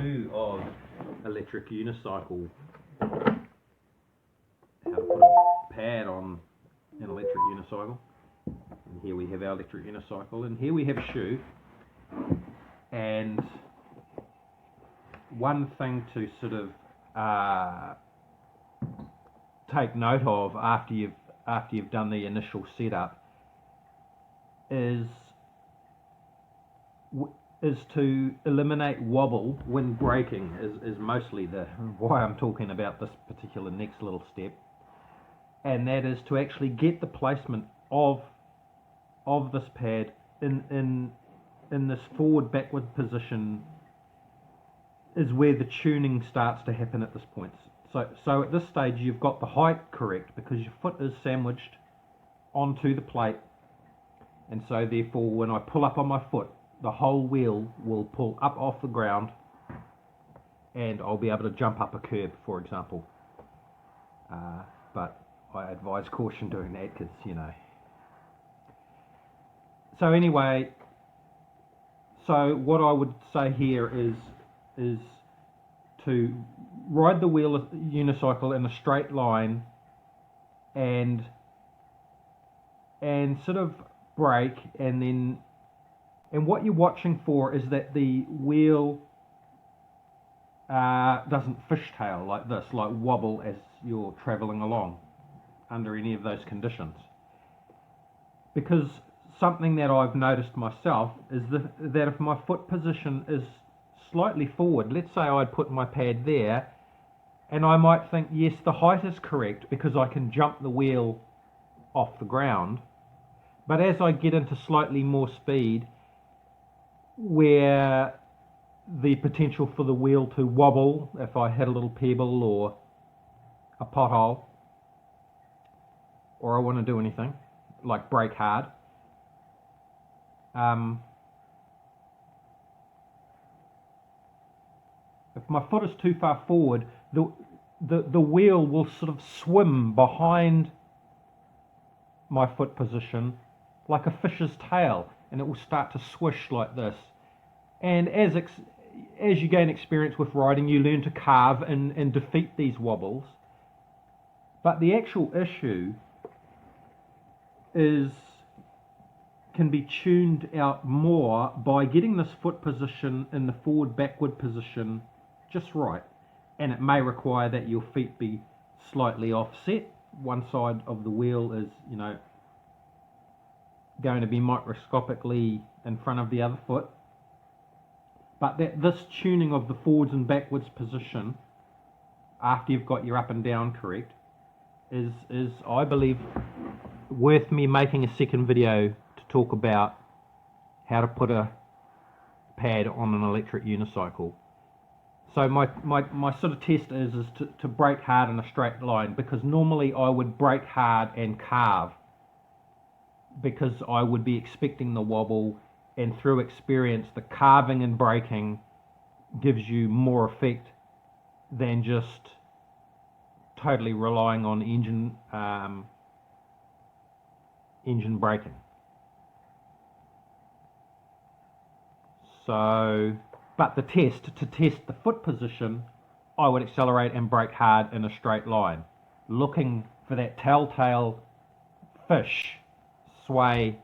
2 of electric unicycle. How to put a pad on an electric unicycle. And here we have our electric unicycle, and here we have a shoe. And one thing to sort of take note of after you've done the initial setup is to eliminate wobble when braking is mostly why I'm talking about this particular next little step, and that is to actually get the placement of this pad in this forward backward position is where the tuning starts to happen at this point. So at this stage you've got the height correct because your foot is sandwiched onto the plate, and so therefore when I pull up on my foot, the whole wheel will pull up off the ground and I'll be able to jump up a curb, for example. But I advise caution doing that because, you know. So anyway, so what I would say here is to ride the unicycle in a straight line and sort of brake, and what you're watching for is that the wheel doesn't fishtail like this, like wobble as you're travelling along under any of those conditions. Because something that I've noticed myself is that if my foot position is slightly forward, let's say I'd put my pad there, and I might think, yes, the height is correct because I can jump the wheel off the ground, but as I get into slightly more speed, where the potential for the wheel to wobble if I hit a little pebble or a pothole, or I want to do anything like brake hard, if my foot is too far forward, the wheel will sort of swim behind my foot position like a fish's tail, and it will start to swish like this. And as you gain experience with riding, you learn to carve and defeat these wobbles. But the actual issue can be tuned out more by getting this foot position in the forward backward position just right, and it may require that your feet be slightly offset. One side of the wheel is, you know, going to be microscopically in front of the other foot, but this tuning of the forwards and backwards position after you've got your up and down correct is I believe worth me making a second video to talk about how to put a pad on an electric unicycle. So my sort of test is to brake hard in a straight line, because normally I would brake hard and carve because I would be expecting the wobble, and through experience the carving and braking gives you more effect than just totally relying on engine braking. So, but to test the foot position, I would accelerate and brake hard in a straight line, looking for that telltale fish sway